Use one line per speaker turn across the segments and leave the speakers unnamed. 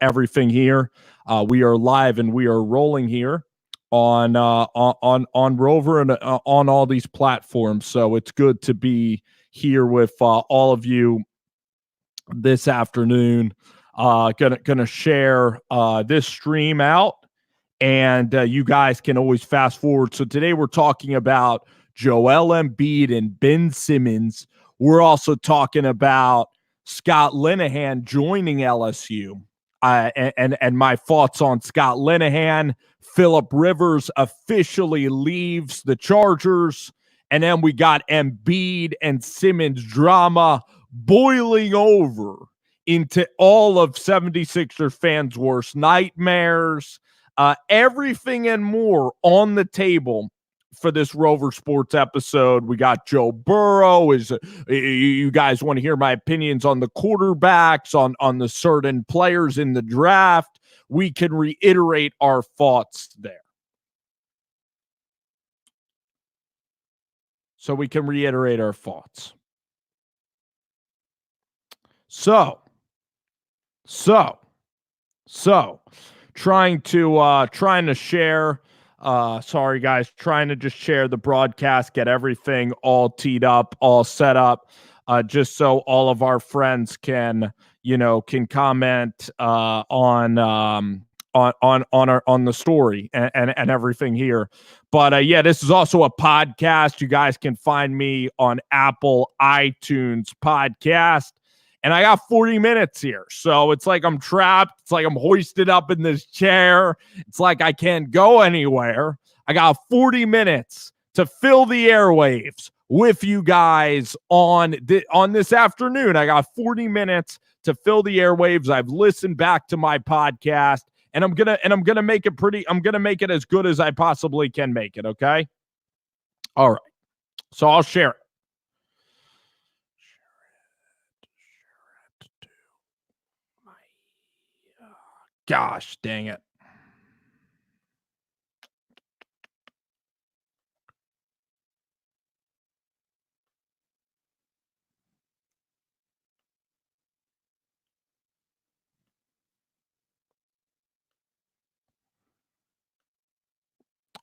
everything here. We are live and we are rolling here on Rover and on all these platforms. So it's good to be here with all of you this afternoon. Gonna share this stream out, and you guys can always fast forward. So today we're talking about Joel Embiid and Ben Simmons. We're also talking about Scott Linehan joining LSU. And my thoughts on Scott Linehan. Phillip Rivers officially leaves the Chargers. And then we got Embiid and Simmons drama boiling over into all of 76ers fans' worst nightmares. Everything and more on the table for this Rover Sports episode. We got Joe Burrow. You guys want to hear my opinions on the quarterbacks, on the certain players in the draft? We can reiterate our thoughts there. So we can reiterate our thoughts. So trying to share. Sorry guys, trying to just share the broadcast, get everything all teed up, all set up, just so all of our friends can comment on the story and everything here. But yeah, this is also a podcast. You guys can find me on Apple iTunes podcast. And I got 40 minutes here. So it's like I'm trapped. It's like I'm hoisted up in this chair. It's like I can't go anywhere. I got 40 minutes to fill the airwaves with you guys on this afternoon. I got 40 minutes to fill the airwaves. I've listened back to my podcast, and I'm gonna make it as good as I possibly can make it, okay? All right. So I'll share it. Gosh, dang it.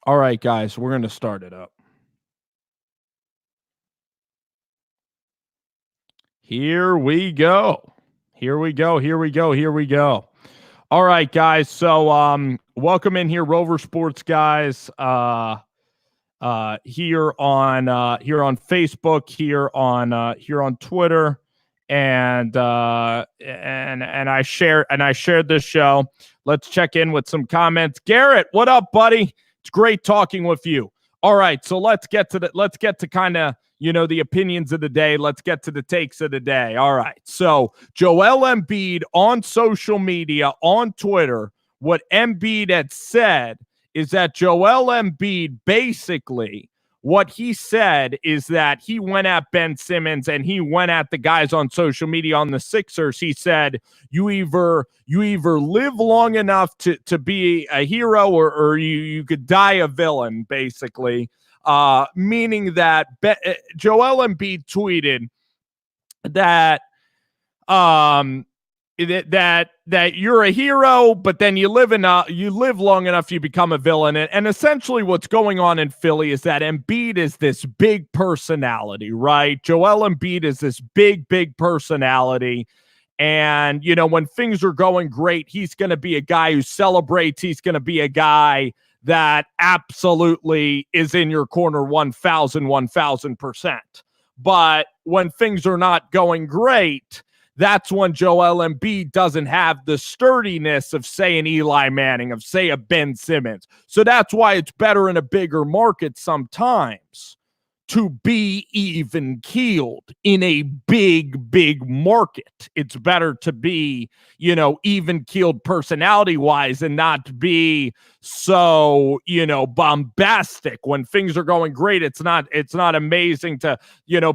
All right, guys, we're going to start it up. Here we go. All right, guys. So welcome in here, Rover Sports guys. Here on Facebook, here on Twitter, and I shared this show. Let's check in with some comments. Garrett, what up, buddy? It's great talking with you. All right, so let's get to kind of the opinions of the day. Let's get to the takes of the day. All right. So Joel Embiid on social media, on Twitter, what Embiid had said is that Joel Embiid, basically what he said is that he went at Ben Simmons and he went at the guys on social media on the Sixers. He said, you either live long enough to be a hero or you could die a villain, basically. Meaning that Joel Embiid tweeted that that you're a hero, but then you live long enough, you become a villain. And essentially what's going on in Philly is that Embiid is this big personality, right? Joel Embiid is this big personality. And, when things are going great, he's going to be a guy who celebrates. He's going to be a guy that absolutely is in your corner 1,000%. But when things are not going great, that's when Joel Embiid doesn't have the sturdiness of, say, an Eli Manning, of, say, a Ben Simmons. So that's why it's better in a bigger market sometimes to be even-keeled in a big market. It's better to be, even-keeled personality-wise and not be so, bombastic. When things are going great, it's not amazing to,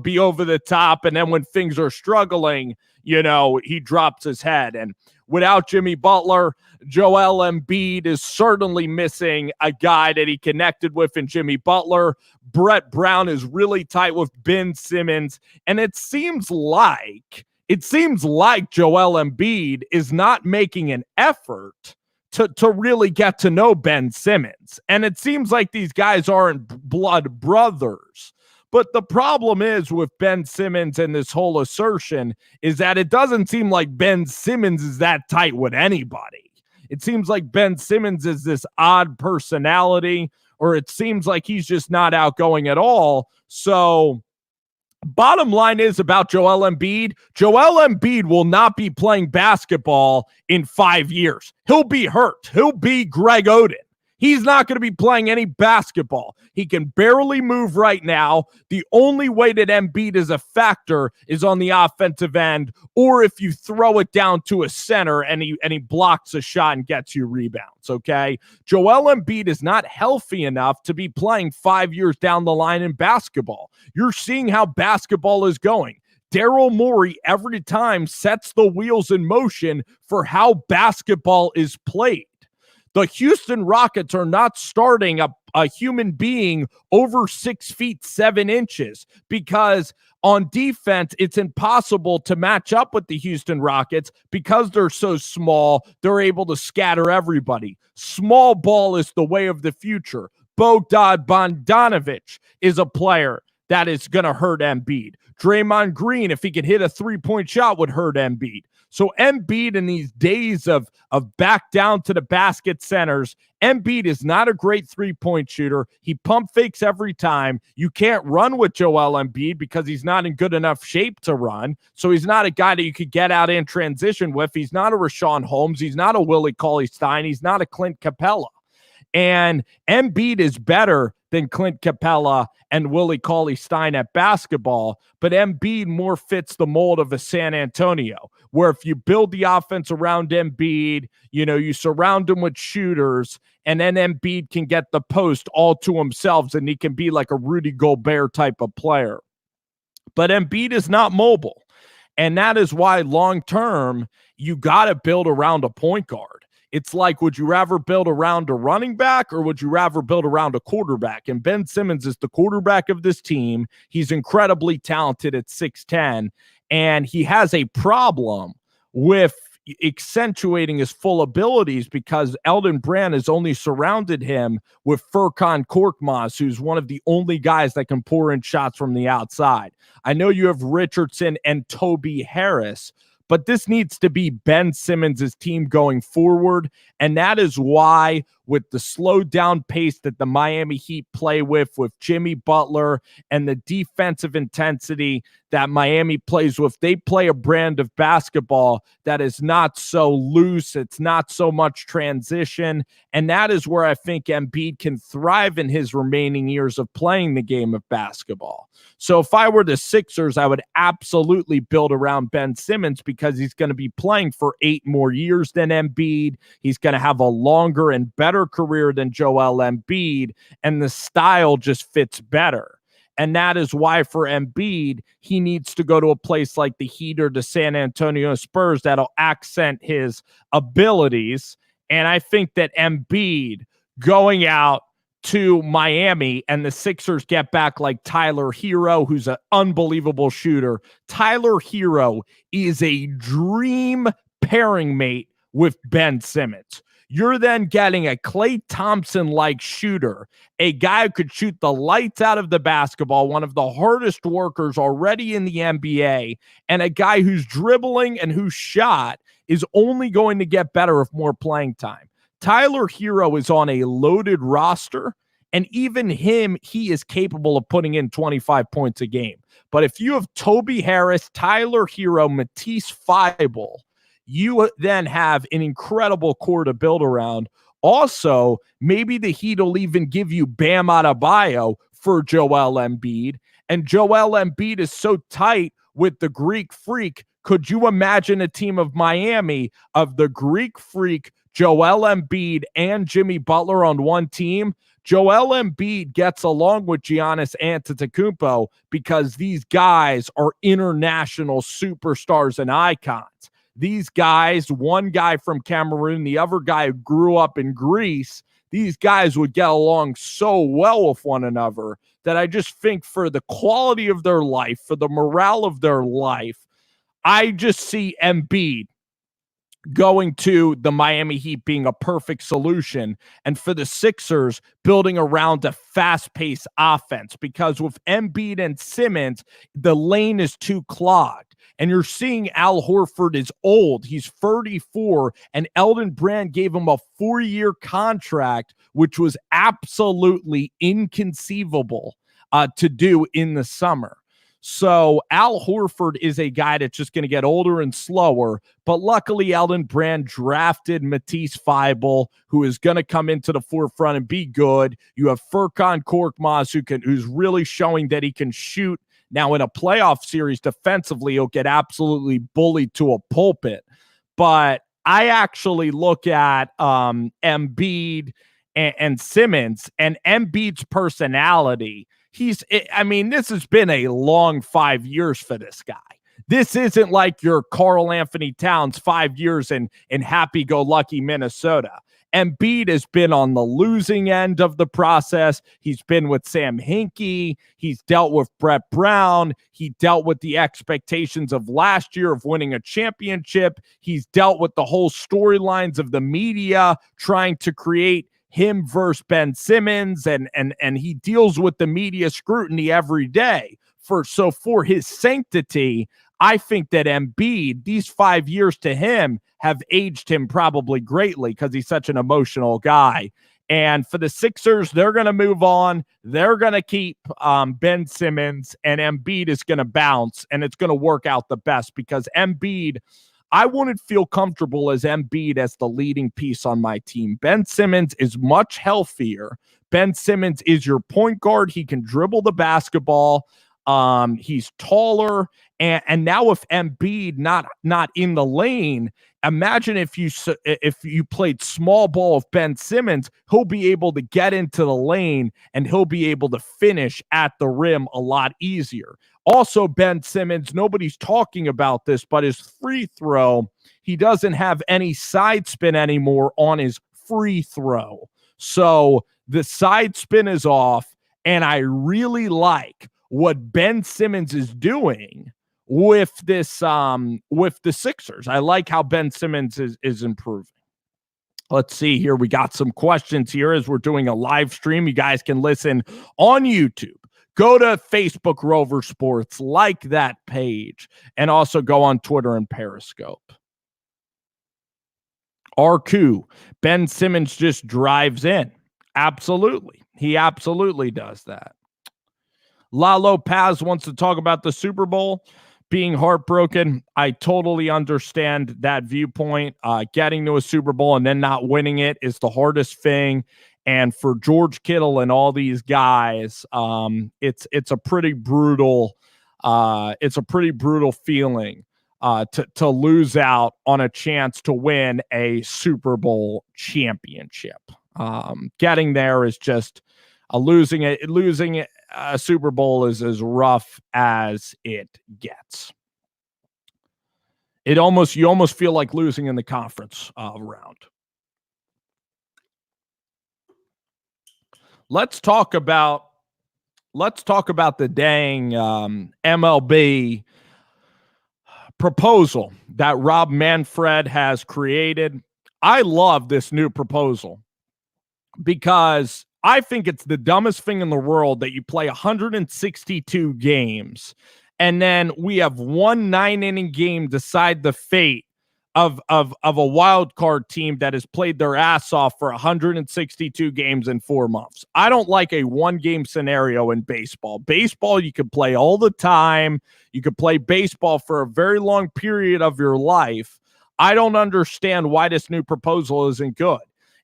be over the top. And then when things are struggling, he drops his head. And without Jimmy Butler, Joel Embiid is certainly missing a guy that he connected with in Jimmy Butler. Brett Brown is really tight with Ben Simmons. And it seems like it seems like Joel Embiid is not making an effort to really get to know Ben Simmons. And it seems like these guys aren't blood brothers. But the problem is with Ben Simmons and this whole assertion is that it doesn't seem like Ben Simmons is that tight with anybody. It seems like Ben Simmons is this odd personality, or it seems like he's just not outgoing at all. So bottom line is about Joel Embiid. Joel Embiid will not be playing basketball in 5 years. He'll be hurt. He'll be Greg Oden. He's not going to be playing any basketball. He can barely move right now. The only way that Embiid is a factor is on the offensive end, or if you throw it down to a center and he blocks a shot and gets you rebounds, okay? Joel Embiid is not healthy enough to be playing 5 years down the line in basketball. You're seeing how basketball is going. Daryl Morey every time sets the wheels in motion for how basketball is played. The Houston Rockets are not starting a human being over 6 feet 7 inches because on defense, it's impossible to match up with the Houston Rockets because they're so small. They're able to scatter everybody. Small ball is the way of the future. Bogdan Bogdanovic is a player that is going to hurt Embiid. Draymond Green, if he could hit a three-point shot, would hurt Embiid. So Embiid in these days of back down to the basket centers, Embiid is not a great three-point shooter. He pump fakes every time. You can't run with Joel Embiid because he's not in good enough shape to run. So he's not a guy that you could get out in transition with. He's not a Rashawn Holmes. He's not a Willie Cauley-Stein. He's not a Clint Capella. And Embiid is better than Clint Capella and Willie Cauley-Stein at basketball, but Embiid more fits the mold of a San Antonio, where if you build the offense around Embiid, you surround him with shooters, and then Embiid can get the post all to himself, and he can be like a Rudy Gobert type of player. But Embiid is not mobile, and that is why long-term, you got to build around a point guard. It's like, would you rather build around a running back or would you rather build around a quarterback? And Ben Simmons is the quarterback of this team. He's incredibly talented at 6'10", and he has a problem with accentuating his full abilities because Eldon Brand has only surrounded him with Furkan Korkmaz, who's one of the only guys that can pour in shots from the outside. I know you have Richardson and Toby Harris, but this needs to be Ben Simmons' team going forward, and that is why with the slowed down pace that the Miami Heat play with Jimmy Butler and the defensive intensity that Miami plays with, they play a brand of basketball that is not so loose. It's not so much transition. And that is where I think Embiid can thrive in his remaining years of playing the game of basketball. So if I were the Sixers, I would absolutely build around Ben Simmons because he's going to be playing for 8 more years than Embiid. He's going to have a longer and better career than Joel Embiid, and the style just fits better. And that is why for Embiid, he needs to go to a place like the Heat or the San Antonio Spurs that'll accent his abilities. And I think that Embiid going out to Miami and the Sixers get back like Tyler Hero, who's an unbelievable shooter. Tyler Hero is a dream pairing mate with Ben Simmons. You're then getting a Klay Thompson-like shooter, a guy who could shoot the lights out of the basketball, one of the hardest workers already in the NBA, and a guy who's dribbling and whose shot is only going to get better with more playing time. Tyler Hero is on a loaded roster, and even him, he is capable of putting in 25 points a game. But if you have Toby Harris, Tyler Hero, Matisse Thybulle, you then have an incredible core to build around. Also, maybe the Heat will even give you Bam Adebayo for Joel Embiid. And Joel Embiid is so tight with the Greek Freak. Could you imagine a team of Miami of the Greek Freak, Joel Embiid, and Jimmy Butler on one team? Joel Embiid gets along with Giannis Antetokounmpo because these guys are international superstars and icons. These guys, one guy from Cameroon, the other guy who grew up in Greece, these guys would get along so well with one another that I just think for the quality of their life, for the morale of their life, I just see Embiid going to the Miami Heat being a perfect solution, and for the Sixers building around a fast-paced offense, because with Embiid and Simmons, the lane is too clogged. And you're seeing Al Horford is old. He's 34, and Elton Brand gave him a 4-year contract, which was absolutely inconceivable to do in the summer. So Al Horford is a guy that's just going to get older and slower. But luckily, Elton Brand drafted Matisse Thybulle, who is going to come into the forefront and be good. You have Furkan Korkmaz, who's really showing that he can shoot. Now, in a playoff series defensively, he'll get absolutely bullied to a pulpit. But I actually look at Embiid and Simmons, and Embiid's personality. This has been a long 5 years for this guy. This isn't like your Karl Anthony Towns 5 years in happy-go-lucky Minnesota. Embiid has been on the losing end of the process. He's been with Sam Hinkie. He's dealt with Brett Brown. He dealt with the expectations of last year of winning a championship. He's dealt with the whole storylines of the media trying to create him versus Ben Simmons, and he deals with the media scrutiny every day. For his sanctity, I think that Embiid, these 5 years to him have aged him probably greatly because he's such an emotional guy. And for the Sixers, they're going to move on. They're going to keep Ben Simmons, and Embiid is going to bounce, and it's going to work out the best because Embiid, I wouldn't feel comfortable as Embiid as the leading piece on my team. Ben Simmons is much healthier. Ben Simmons is your point guard. He can dribble the basketball. He's taller. And now with Embiid not in the lane, imagine if you played small ball with Ben Simmons, he'll be able to get into the lane and he'll be able to finish at the rim a lot easier. Also, Ben Simmons, nobody's talking about this, but his free throw, he doesn't have any side spin anymore on his free throw. So the side spin is off, and I really like what Ben Simmons is doing with this with the Sixers. I like how Ben Simmons is improving. Let's see here. We got some questions here as we're doing a live stream. You guys can listen on YouTube. Go to Facebook Rover Sports, like that page, and also go on Twitter and Periscope. RQ, Ben Simmons just drives in. Absolutely. He absolutely does that. Lalo Paz wants to talk about the Super Bowl being heartbroken. I totally understand that viewpoint. Getting to a Super Bowl and then not winning it is the hardest thing. And for George Kittle and all these guys, it's a pretty brutal feeling to lose out on a chance to win a Super Bowl championship. Getting there is just losing a Super Bowl is as rough as it gets. You almost feel like losing in the conference round. Let's talk about the dang MLB proposal that Rob Manfred has created. I love this new proposal because I think it's the dumbest thing in the world that you play 162 games and then we have one 9-inning game decide the fate of a wild card team that has played their ass off for 162 games in 4 months. I don't like a one-game scenario in baseball. Baseball, you can play all the time. You could play baseball for a very long period of your life. I don't understand why this new proposal isn't good.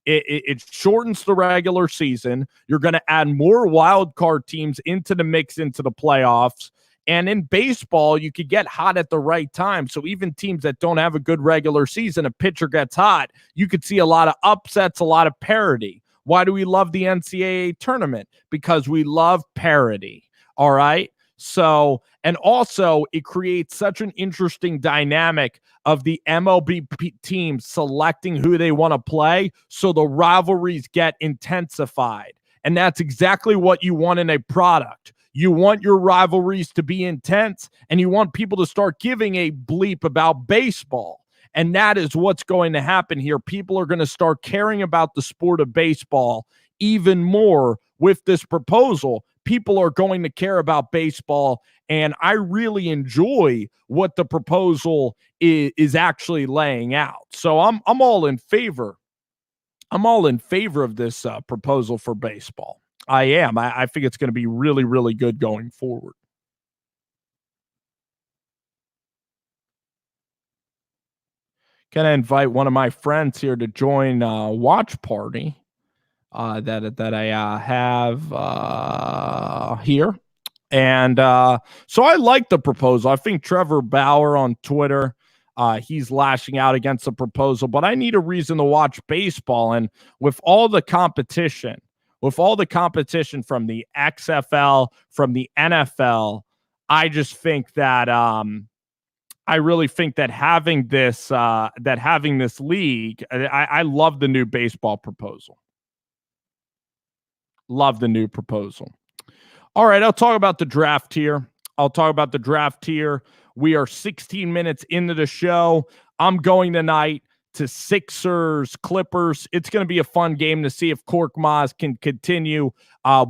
It shortens the regular season. You're going to add more wild card teams into the mix, into the playoffs. And in baseball, you could get hot at the right time. So even teams that don't have a good regular season, a pitcher gets hot, you could see a lot of upsets, a lot of parity. Why do we love the NCAA tournament? Because we love parity. All right. So, and also it creates such an interesting dynamic of the MLB teams selecting who they want to play. So the rivalries get intensified. And that's exactly what you want in a product. You want your rivalries to be intense, and you want people to start giving a bleep about baseball. And that is what's going to happen here. People are going to start caring about the sport of baseball even more with this proposal. People are going to care about baseball, and I really enjoy what the proposal is actually laying out. So I'm all in favor. I'm all in favor of this proposal for baseball. I am. I think it's going to be really, really good going forward. Gonna invite one of my friends here to join watch party that I have here. And so I like the proposal. I think Trevor Bauer on Twitter, he's lashing out against the proposal, but I need a reason to watch baseball. And with all the competition from the XFL, from the NFL, I just think that I really think that having this league, I love the new baseball proposal. Love the new proposal. All right, I'll talk about the draft here. We are 16 minutes into the show. I'm going tonight to Sixers Clippers. It's going to be a fun game to see if Korkmaz can continue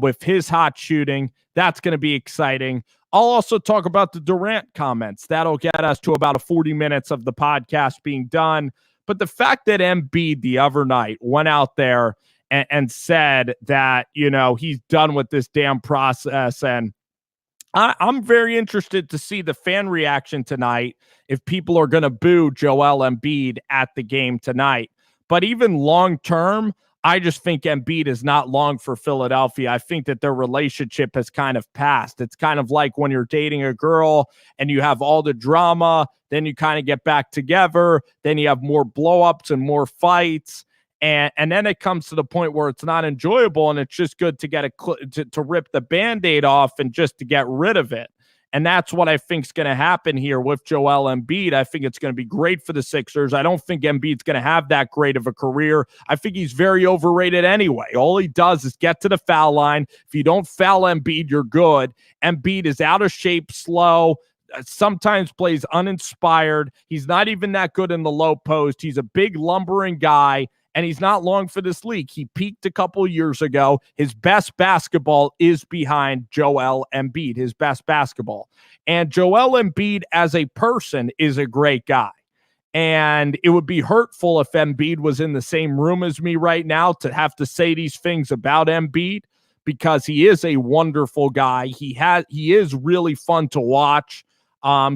with his hot shooting. That's going to be exciting. I'll also talk about the Durant comments. That'll get us to about 40 minutes of the podcast being done. But the fact that Embiid the other night went out there and said that, he's done with this damn process. And I'm very interested to see the fan reaction tonight if people are going to boo Joel Embiid at the game tonight. But even long term, I just think Embiid is not long for Philadelphia. I think that their relationship has kind of passed. It's kind of like when you're dating a girl and you have all the drama, then you kind of get back together, then you have more blow-ups and more fights. And then it comes to the point where it's not enjoyable, and it's just good to get to rip the Band-Aid off and just to get rid of it. And that's what I think is going to happen here with Joel Embiid. I think it's going to be great for the Sixers. I don't think Embiid's going to have that great of a career. I think he's very overrated anyway. All he does is get to the foul line. If you don't foul Embiid, you're good. Embiid is out of shape, slow, sometimes plays uninspired. He's not even that good in the low post. He's a big lumbering guy, and he's not long for this league. He peaked a couple years ago. His best basketball is behind Joel Embiid, his best basketball. And Joel Embiid as a person is a great guy. And it would be hurtful if Embiid was in the same room as me right now to have to say these things about Embiid, because he is a wonderful guy. He is really fun to watch.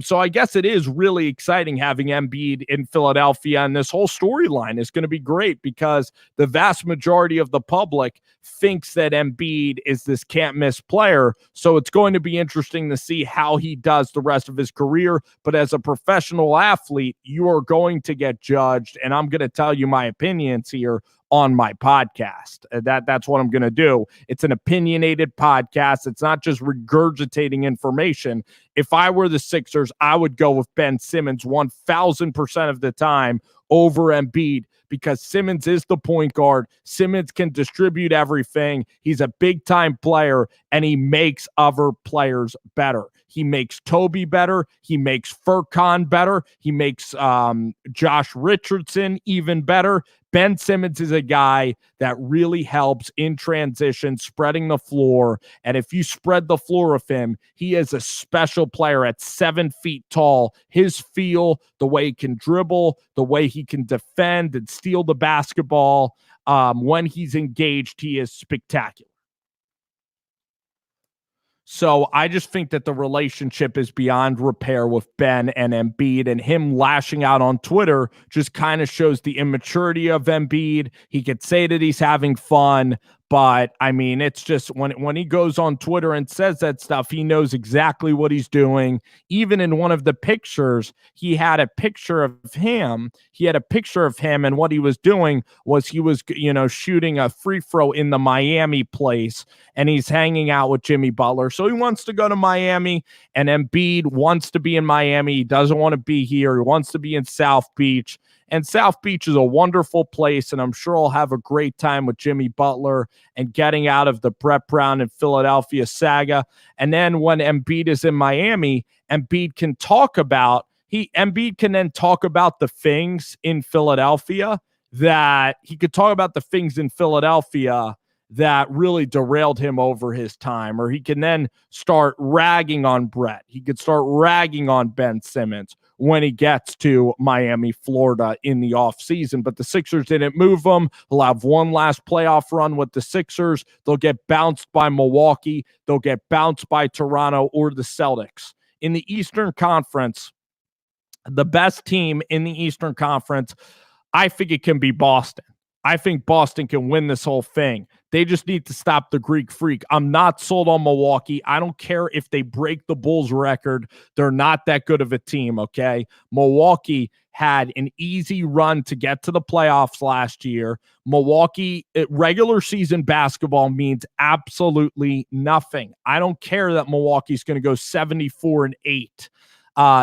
So I guess it is really exciting having Embiid in Philadelphia, and this whole storyline is going to be great because the vast majority of the public thinks that Embiid is this can't-miss player. So it's going to be interesting to see how he does the rest of his career. But as a professional athlete, you are going to get judged, and I'm going to tell you my opinions here on my podcast. That's what I'm going to do. It's an opinionated podcast. It's not just regurgitating information. If I were the Sixers, I would go with Ben Simmons 1,000% of the time over Embiid, because Simmons is the point guard. Simmons can distribute everything. He's a big-time player, and he makes other players better. He makes Toby better. He makes Furkan better. He makes Josh Richardson even better. Ben Simmons is a guy that really helps in transition, spreading the floor. And if you spread the floor with him, he is a special player at 7 feet tall. His feel, the way he can dribble, the way he can defend and steal the basketball, when he's engaged, he is spectacular. So I just think that the relationship is beyond repair with Ben and Embiid, and him lashing out on Twitter just kind of shows the immaturity of Embiid. He could say that he's having fun, but I mean, it's just when he goes on Twitter and says that stuff, he knows exactly what he's doing. Even in one of the pictures, he had a picture of him. And what he was doing was he was, shooting a free throw in the Miami place, and he's hanging out with Jimmy Butler. So he wants to go to Miami, and Embiid wants to be in Miami. He doesn't want to be here. He wants to be in South Beach. And South Beach is a wonderful place, and I'm sure I'll have a great time with Jimmy Butler and getting out of the Brett Brown and Philadelphia saga. And then when Embiid is in Miami, Embiid can then talk about the things in Philadelphia that really derailed him over his time, or he can then start ragging on Brett. He could start ragging on Ben Simmons when he gets to Miami, Florida in the offseason. But the Sixers didn't move him. He'll have one last playoff run with the Sixers. They'll get bounced by Milwaukee. They'll get bounced by Toronto or the Celtics. In the Eastern Conference, the best team in the Eastern Conference, I think it can be Boston. I think Boston can win this whole thing. They just need to stop the Greek Freak. I'm not sold on Milwaukee. I don't care if they break the Bulls record. They're not that good of a team, okay? Milwaukee had an easy run to get to the playoffs last year. Milwaukee, regular season basketball means absolutely nothing. I don't care that Milwaukee's going to go 74-8.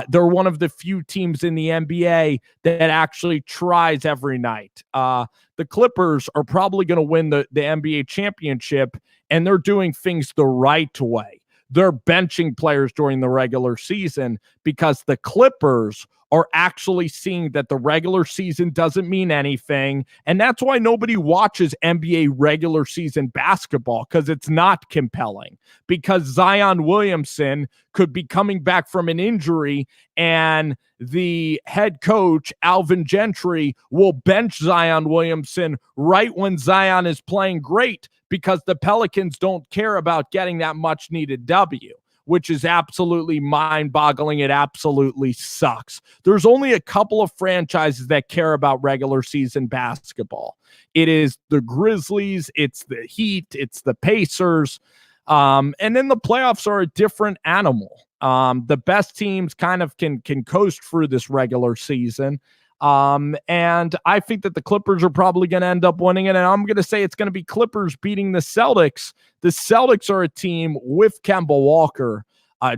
They're one of the few teams in the NBA that actually tries every night. The Clippers are probably going to win the NBA championship, and they're doing things the right way. They're benching players during the regular season because the Clippers are actually seeing that the regular season doesn't mean anything. And that's why nobody watches NBA regular season basketball, because it's not compelling, because Zion Williamson could be coming back from an injury and the head coach, Alvin Gentry, will bench Zion Williamson right when Zion is playing great, because the Pelicans don't care about getting that much needed W, which is absolutely mind-boggling. It absolutely sucks. There's only a couple of franchises that care about regular season basketball. It is the Grizzlies, it's the Heat, it's the Pacers, and then the playoffs are a different animal. The best teams kind of can coast through this regular season. And I think that the Clippers are probably going to end up winning it. And I'm going to say it's going to be Clippers beating the Celtics. The Celtics are a team with Kemba Walker.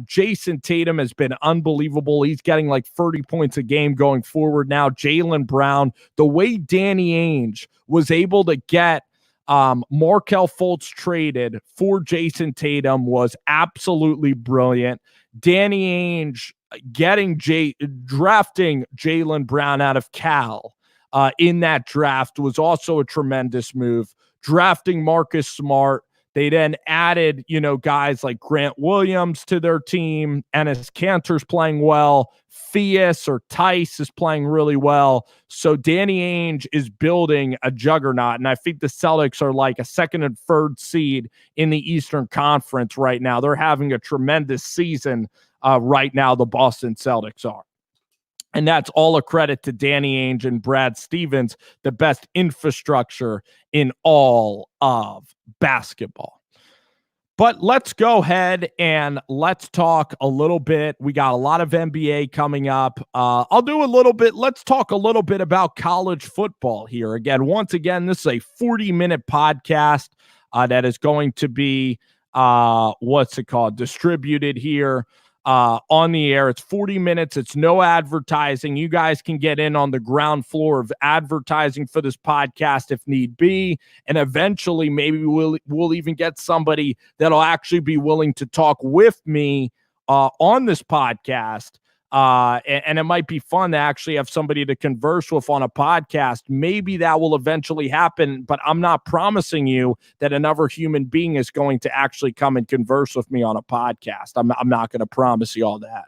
Jason Tatum has been unbelievable. He's getting like 30 points a game going forward now. Jaylen Brown, the way Danny Ainge was able to get Markelle Fultz traded for Jason Tatum was absolutely brilliant. Danny Ainge drafting Jaylen Brown out of Cal in that draft was also a tremendous move. Drafting Marcus Smart, they then added, guys like Grant Williams to their team. Enes Kanter's playing well. Theus or Tice is playing really well. So Danny Ainge is building a juggernaut, and I think the Celtics are like a second and third seed in the Eastern Conference right now. They're having a tremendous season right now, the Boston Celtics are. And that's all a credit to Danny Ainge and Brad Stevens, the best infrastructure in all of basketball. But let's go ahead and let's talk a little bit. We got a lot of NBA coming up. Let's talk a little bit about college football here. Once again, this is a 40-minute podcast that is going to be, distributed here on the air. It's 40 minutes. It's no advertising. You guys can get in on the ground floor of advertising for this podcast if need be. And eventually maybe we'll even get somebody that'll actually be willing to talk with me on this podcast. And it might be fun to actually have somebody to converse with on a podcast. Maybe that will eventually happen, but I'm not promising you that another human being is going to actually come and converse with me on a podcast. I'm not going to promise you all that.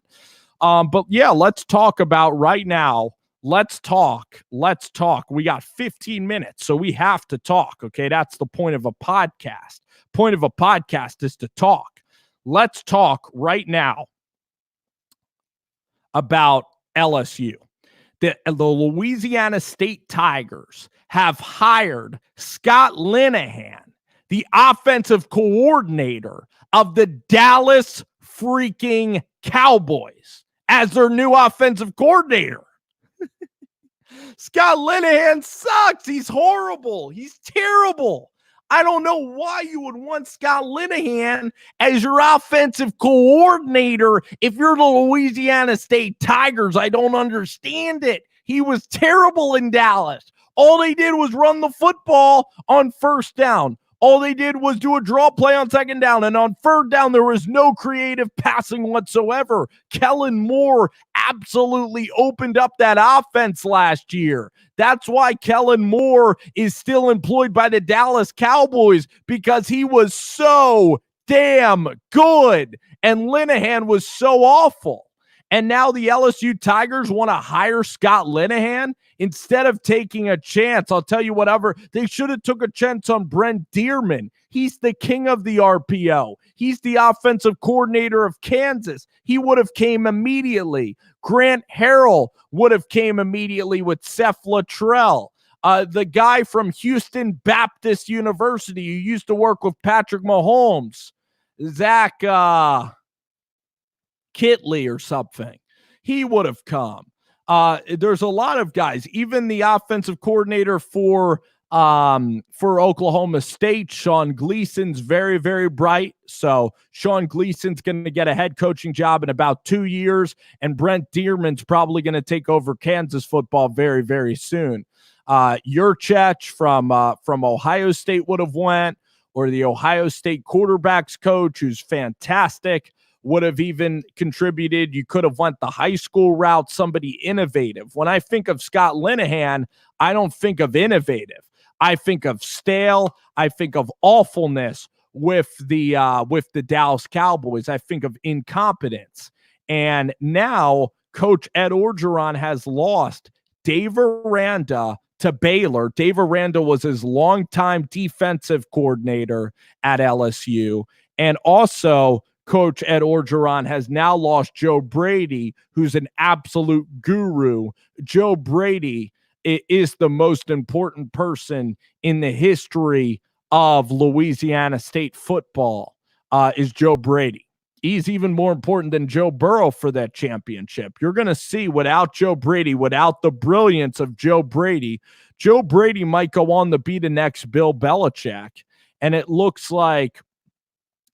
But yeah, let's talk about right now. Let's talk. We got 15 minutes, so we have to talk. Okay. That's the point of a podcast. Point of a podcast is to talk. Let's talk right now about LSU. The Louisiana State Tigers have hired Scott Linehan, the offensive coordinator of the Dallas freaking Cowboys, as their new offensive coordinator. Scott Linehan sucks. He's horrible. He's terrible. I don't know why you would want Scott Linehan as your offensive coordinator if you're the Louisiana State Tigers. I don't understand it. He was terrible in Dallas. All they did was run the football on first down. All they did was do a draw play on second down. And on third down, there was no creative passing whatsoever. Kellen Moore absolutely opened up that offense last year. That's why Kellen Moore is still employed by the Dallas Cowboys, because he was so damn good and Linehan was so awful. And now the LSU Tigers want to hire Scott Linehan instead of taking a chance. I'll tell you whatever. They should have took a chance on Brent Dearman. He's the king of the RPO. He's the offensive coordinator of Kansas. He would have came immediately. Grant Harrell would have came immediately with Seth Luttrell. The guy from Houston Baptist University who used to work with Patrick Mahomes, Zach Kitley or something. He would have come. There's a lot of guys, even the offensive coordinator for Oklahoma State, Sean Gleason's very, very bright. So Sean Gleason's going to get a head coaching job in about 2 years, and Brent Dearman's probably going to take over Kansas football very, very soon. Yurchek from Ohio State would have went, or the Ohio State quarterbacks coach, who's fantastic, would have even contributed. You could have went the high school route, somebody innovative. When I think of Scott Linehan, I don't think of innovative. I think of stale. I think of awfulness with the Dallas Cowboys. I think of incompetence. And now Coach Ed Orgeron has lost Dave Aranda to Baylor. Dave Aranda was his longtime defensive coordinator at LSU. And also, Coach Ed Orgeron has now lost Joe Brady, who's an absolute guru. Joe Brady is the most important person in the history of Louisiana State football, is Joe Brady. He's even more important than Joe Burrow for that championship. You're going to see, without Joe Brady, without the brilliance of Joe Brady might go on to be the next Bill Belichick. And it looks like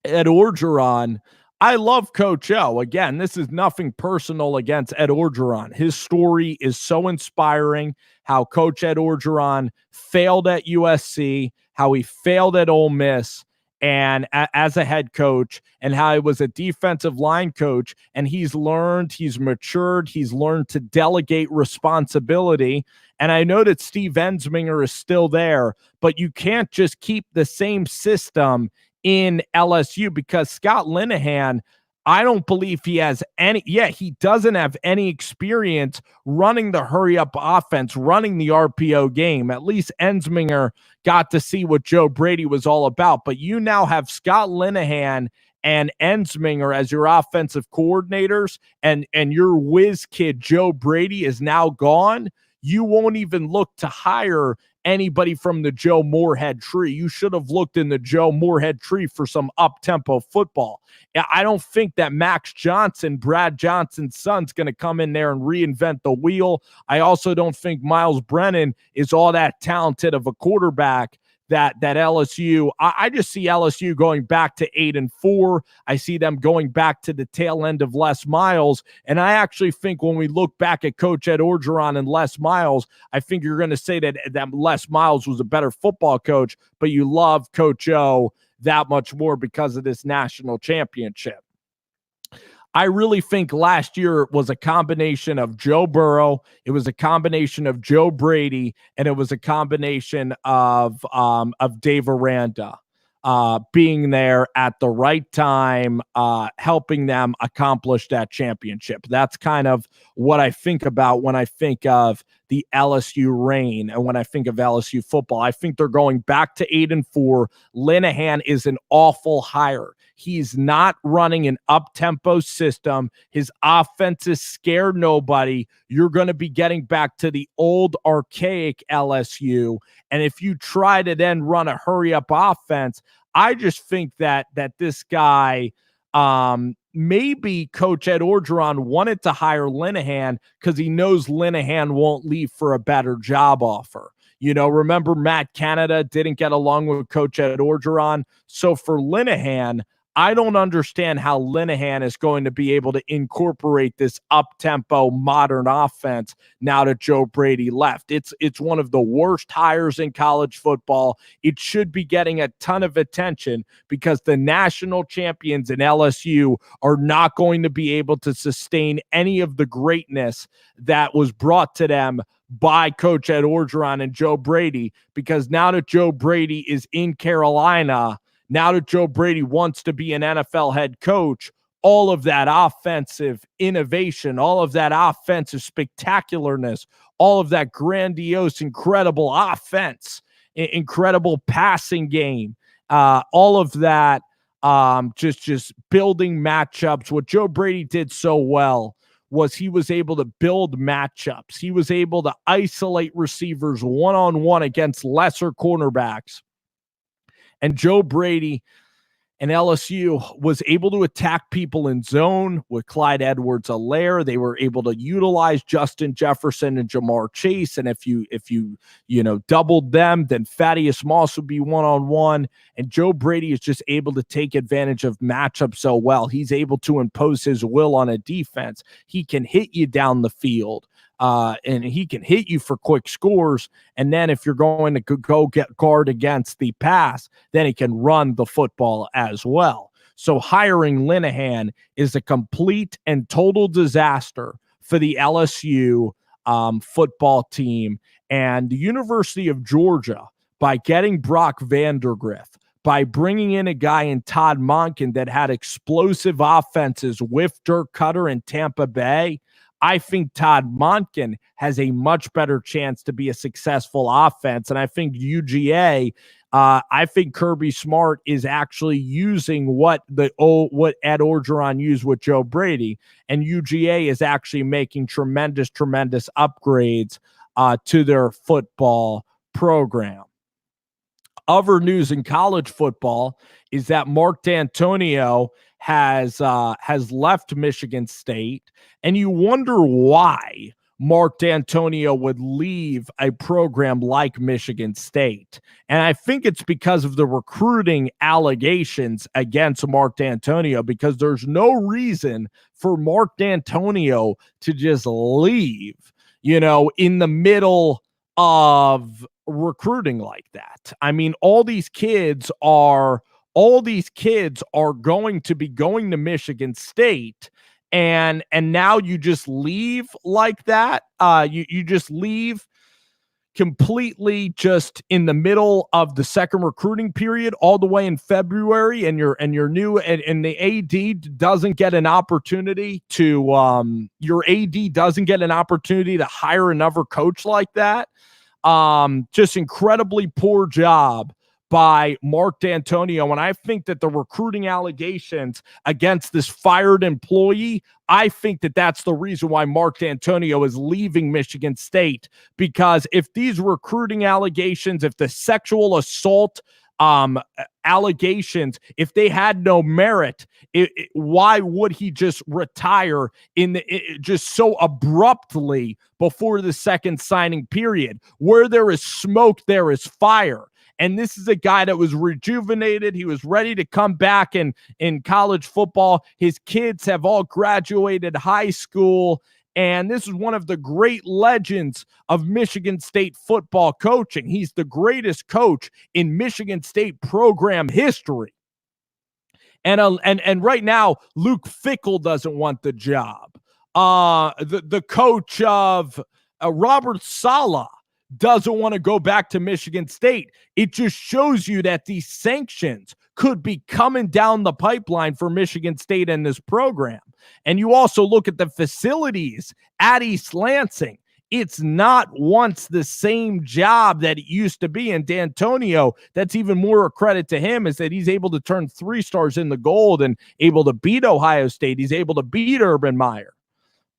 Ed Orgeron, I love Coach O. Again, this is nothing personal against Ed Orgeron. His story is so inspiring, how Coach Ed Orgeron failed at USC, how he failed at Ole Miss and as a head coach, and how he was a defensive line coach, and he's learned, he's matured, he's learned to delegate responsibility. And I know that Steve Ensminger is still there, but you can't just keep the same system in LSU, because Scott Linehan, I don't believe he has any, he doesn't have any experience running the hurry-up offense, running the RPO game. At least Ensminger got to see what Joe Brady was all about. But you now have Scott Linehan and Ensminger as your offensive coordinators, and your whiz kid Joe Brady is now gone. You won't even look to hire anybody from the Joe Moorhead tree. You should have looked in the Joe Moorhead tree for some up-tempo football. I don't think that Max Johnson, Brad Johnson's son's going to come in there and reinvent the wheel. I also don't think Miles Brennan is all that talented of a quarterback that LSU, I just see LSU going back to 8-4. I see them going back to the tail end of Les Miles. And I actually think when we look back at Coach Ed Orgeron and Les Miles, I think you're going to say that Les Miles was a better football coach, but you love Coach O that much more because of this national championship. I really think last year was a combination of Joe Burrow, it was a combination of Joe Brady, and it was a combination of Dave Aranda being there at the right time, helping them accomplish that championship. That's kind of what I think about when I think of the LSU reign and when I think of LSU football. I think they're going back to 8-4. Linehan is an awful hire. He's not running an up-tempo system. His offenses scare nobody. You're going to be getting back to the old archaic LSU. And if you try to then run a hurry-up offense, I just think that this guy, maybe Coach Ed Orgeron wanted to hire Linehan because he knows Linehan won't leave for a better job offer. You know, remember Matt Canada didn't get along with Coach Ed Orgeron. So for Linehan, I don't understand how Linehan is going to be able to incorporate this up-tempo modern offense now that Joe Brady left. It's one of the worst hires in college football. It should be getting a ton of attention because the national champions in LSU are not going to be able to sustain any of the greatness that was brought to them by Coach Ed Orgeron and Joe Brady, because now that Joe Brady is in Carolina, now that Joe Brady wants to be an NFL head coach, all of that offensive innovation, all of that offensive spectacularness, all of that grandiose, incredible offense, incredible passing game, all of that, just building matchups. What Joe Brady did so well was he was able to build matchups. He was able to isolate receivers one-on-one against lesser cornerbacks. And Joe Brady and LSU was able to attack people in zone with Clyde Edwards-Helaire. They were able to utilize Justin Jefferson and Jamar Chase. And if you doubled them, then Thaddeus Moss would be one-on-one. And Joe Brady is just able to take advantage of matchups so well. He's able to impose his will on a defense. He can hit you down the field. And he can hit you for quick scores. And then if you're going to go get guard against the pass, then he can run the football as well. So hiring Linehan is a complete and total disaster for the LSU football team. And the University of Georgia, by getting Brock Vandergriff, by bringing in a guy in Todd Monken that had explosive offenses with Dirk Cutter in Tampa Bay, I think Todd Monken has a much better chance to be a successful offense. And I think UGA, I think Kirby Smart is actually using what Ed Orgeron used with Joe Brady. And UGA is actually making tremendous upgrades to their football program. Other news in college football is that Mark D'Antonio has left Michigan State, and you wonder why Mark D'Antonio would leave a program like Michigan State. And I think it's because of the recruiting allegations against Mark D'Antonio, because there's no reason for Mark D'Antonio to just leave, in the middle of recruiting like that. I mean, all these kids are going to be going to Michigan State, and now you just leave like that. You just leave completely just in the middle of the second recruiting period, all the way in February, and you're new, and the AD doesn't get an opportunity to hire another coach like that. Just incredibly poor job by Mark D'Antonio. And I think that the recruiting allegations against this fired employee, I think that that's the reason why Mark D'Antonio is leaving Michigan State. Because if these recruiting allegations, if the sexual assault allegations, if they had no merit, why would he just retire just so abruptly before the second signing period? Where there is smoke, there is fire. And this is a guy that was rejuvenated. He was ready to come back in college football. His kids have all graduated high school. And this is one of the great legends of Michigan State football coaching. He's the greatest coach in Michigan State program history. And right now, Luke Fickell doesn't want the job. The coach of Robert Saleh doesn't want to go back to Michigan State. It just shows you that these sanctions could be coming down the pipeline for Michigan State and this program. And you also look at the facilities at East Lansing. It's not once the same job that it used to be. And D'Antonio, that's even more a credit to him, is that he's able to turn 3 stars into gold and able to beat Ohio State. He's able to beat Urban Meyer.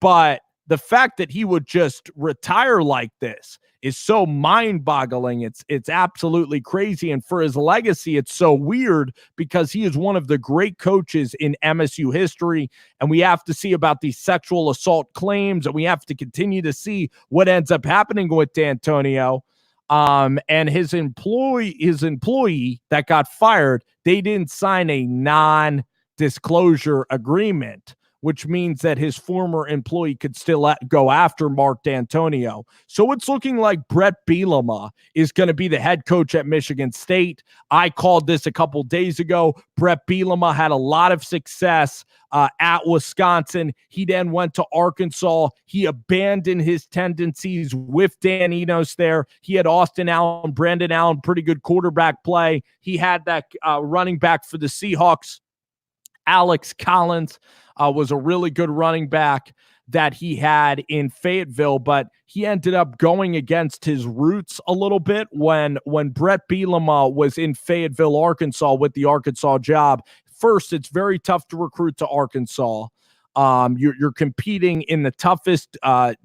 But the fact that he would just retire like this is so mind-boggling. It's absolutely crazy. And for his legacy, it's so weird because he is one of the great coaches in MSU history. And we have to see about these sexual assault claims, and we have to continue to see what ends up happening with D'Antonio. And his employee that got fired, they didn't sign a non-disclosure agreement, which means that his former employee could still go after Mark D'Antonio. So it's looking like Brett Bielema is going to be the head coach at Michigan State. I called this a couple days ago. Brett Bielema had a lot of success at Wisconsin. He then went to Arkansas. He abandoned his tendencies with Dan Enos there. He had Austin Allen, Brandon Allen, pretty good quarterback play. He had that running back for the Seahawks, Alex Collins, was a really good running back that he had in Fayetteville, but he ended up going against his roots a little bit when Brett Bielema was in Fayetteville, Arkansas with the Arkansas job. First, it's very tough to recruit to Arkansas. You're competing in the toughest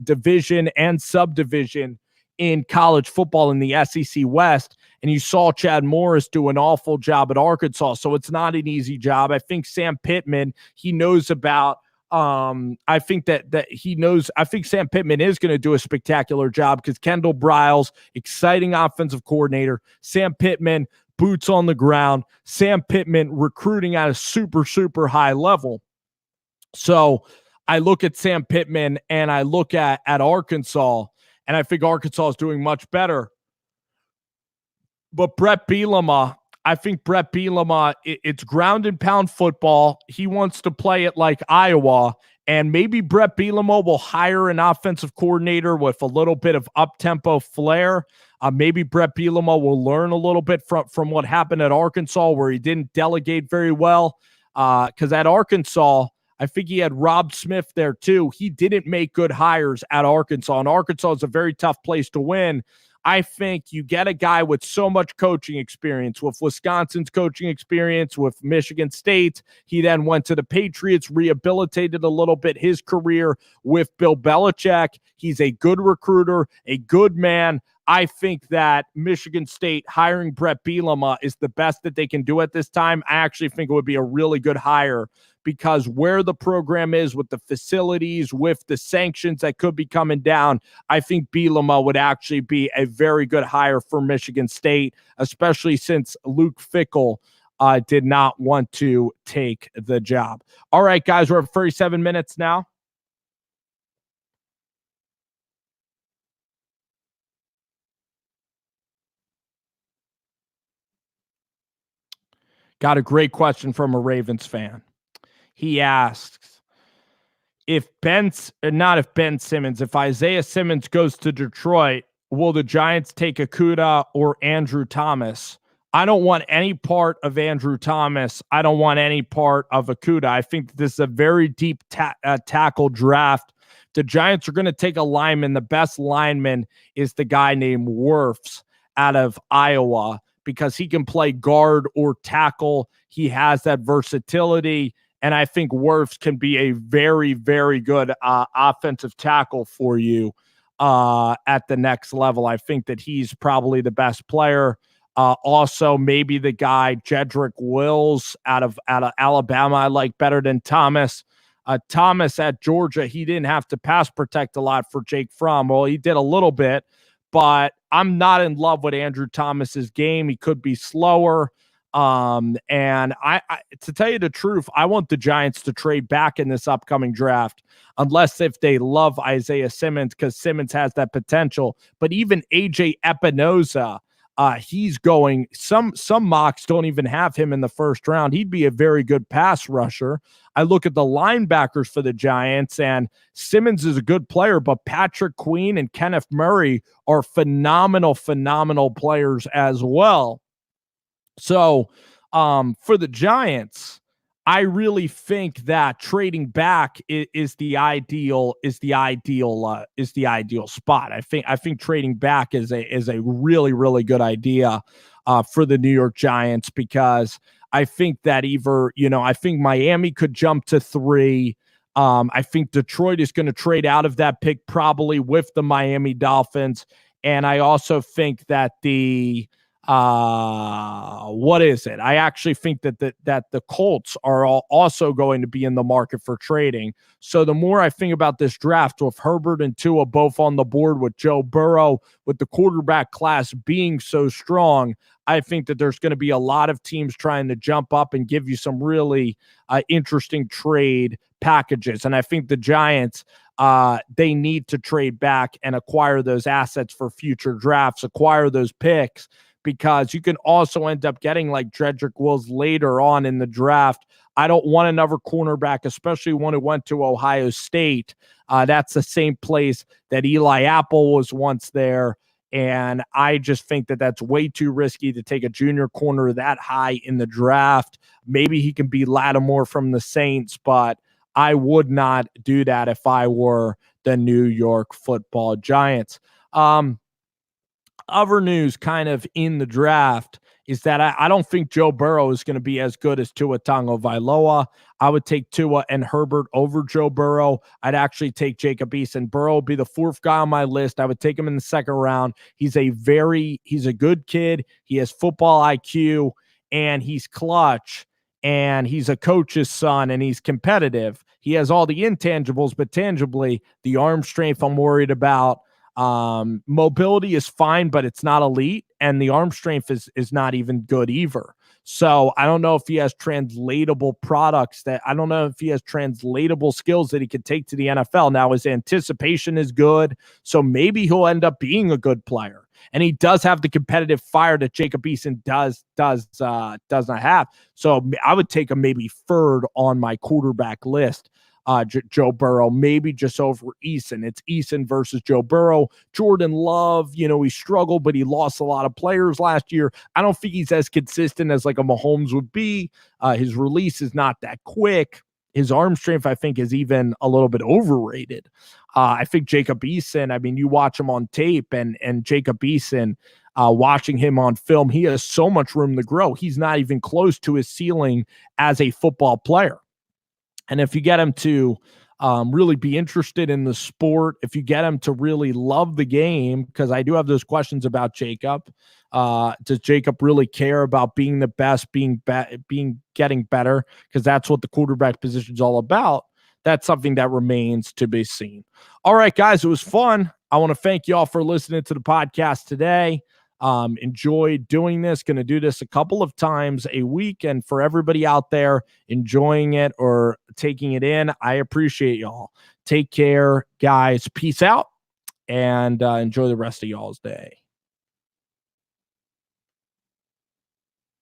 division and subdivision in college football in the SEC West, and you saw Chad Morris do an awful job at Arkansas, so it's not an easy job. I think Sam Pittman, he knows about I think Sam Pittman is going to do a spectacular job because Kendall Briles, exciting offensive coordinator. Sam Pittman, boots on the ground. Sam Pittman recruiting at a super, super high level. So I look at Sam Pittman and I look at Arkansas, and I think Arkansas is doing much better. But Brett Bielema, I think Brett Bielema, it's ground and pound football. He wants to play it like Iowa, and maybe Brett Bielema will hire an offensive coordinator with a little bit of up-tempo flair. Maybe Brett Bielema will learn a little bit from what happened at Arkansas, where he didn't delegate very well. Because at Arkansas, I think he had Rob Smith there too. He didn't make good hires at Arkansas, and Arkansas is a very tough place to win. I think you get a guy with so much coaching experience, with Wisconsin's coaching experience, with Michigan State. He then went to the Patriots, rehabilitated a little bit his career with Bill Belichick. He's a good recruiter, a good man. I think that Michigan State hiring Brett Bielema is the best that they can do at this time. I actually think it would be a really good hire, because where the program is with the facilities, with the sanctions that could be coming down, I think Bielema would actually be a very good hire for Michigan State, especially since Luke Fickell did not want to take the job. All right, guys, we're at 37 minutes now. Got a great question from a Ravens fan. He asks, if Ben Simmons, if Isaiah Simmons goes to Detroit, will the Giants take Okudah or Andrew Thomas? I don't want any part of Andrew Thomas. I don't want any part of Okudah. I think this is a very deep tackle draft. The Giants are going to take a lineman. The best lineman is the guy named Wirfs out of Iowa, because he can play guard or tackle. He has that versatility. And I think Wirfs can be a very, very good offensive tackle for you at the next level. I think that he's probably the best player. Also, maybe the guy Jedrick Wills out of Alabama I like better than Thomas. Thomas at Georgia, he didn't have to pass protect a lot for Jake Fromm. Well, he did a little bit, but I'm not in love with Andrew Thomas's game. He could be slower. And I to tell you the truth, I want the Giants to trade back in this upcoming draft, unless if they love Isaiah Simmons, because Simmons has that potential. But even AJ Epinoza, he's going, some mocks don't even have him in the first round. He'd be a very good pass rusher. I look at the linebackers for the Giants, and Simmons is a good player, but Patrick Queen and Kenneth Murray are phenomenal players as well. So for the Giants, I really think that trading back is the ideal spot. I think trading back is a really, really good idea for the New York Giants, because I think that I think Miami could jump to 3. I think Detroit is going to trade out of that pick probably with the Miami Dolphins. And I also think that the What is it? I actually think that the Colts are also going to be in the market for trading. So the more I think about this draft, with Herbert and Tua both on the board, with Joe Burrow, with the quarterback class being so strong, I think that there's going to be a lot of teams trying to jump up and give you some really interesting trade packages. And I think the Giants, they need to trade back and acquire those assets for future drafts, acquire those picks, because you can also end up getting like Jedrick Wills later on in the draft. I don't want another cornerback, especially one who went to Ohio State. That's the same place that Eli Apple was once there. And I just think that that's way too risky to take a junior corner that high in the draft. Maybe he can be Lattimore from the Saints, but I would not do that if I were the New York Football Giants. Other news kind of in the draft is that I don't think Joe Burrow is going to be as good as Tua Tagovailoa. I would take Tua and Herbert over Joe Burrow. I'd actually take Jacob Eason. Burrow would be the fourth guy on my list. I would take him in the second round. He's a good kid. He has football IQ, and he's clutch, and he's a coach's son, and he's competitive. He has all the intangibles, but tangibly, the arm strength I'm worried about. Mobility is fine, but it's not elite, and the arm strength is not even good either. So I don't know if he has translatable I don't know if he has translatable skills that he could take to the NFL. Now, his anticipation is good, so maybe he'll end up being a good player. And he does have the competitive fire that Jacob Eason does not have. So I would take him maybe third on my quarterback list. Joe Burrow, maybe just over Eason. It's Eason versus Joe Burrow. Jordan Love, he struggled, but he lost a lot of players last year. I don't think he's as consistent as like a Mahomes would be. His release is not that quick. His arm strength, I think, is even a little bit overrated. I think Jacob Eason, I mean, you watch him on tape, and Jacob Eason, watching him on film, he has so much room to grow. He's not even close to his ceiling as a football player. And if you get him to really be interested in the sport, if you get him to really love the game, because I do have those questions about Jacob. Does Jacob really care about being the best, getting better? Because that's what the quarterback position is all about. That's something that remains to be seen. All right, guys, it was fun. I want to thank you all for listening to the podcast today. Enjoyed doing this. Going to do this a couple of times a week. And for everybody out there enjoying it or taking it in, I appreciate y'all. Take care, guys. Peace out, and enjoy the rest of y'all's day.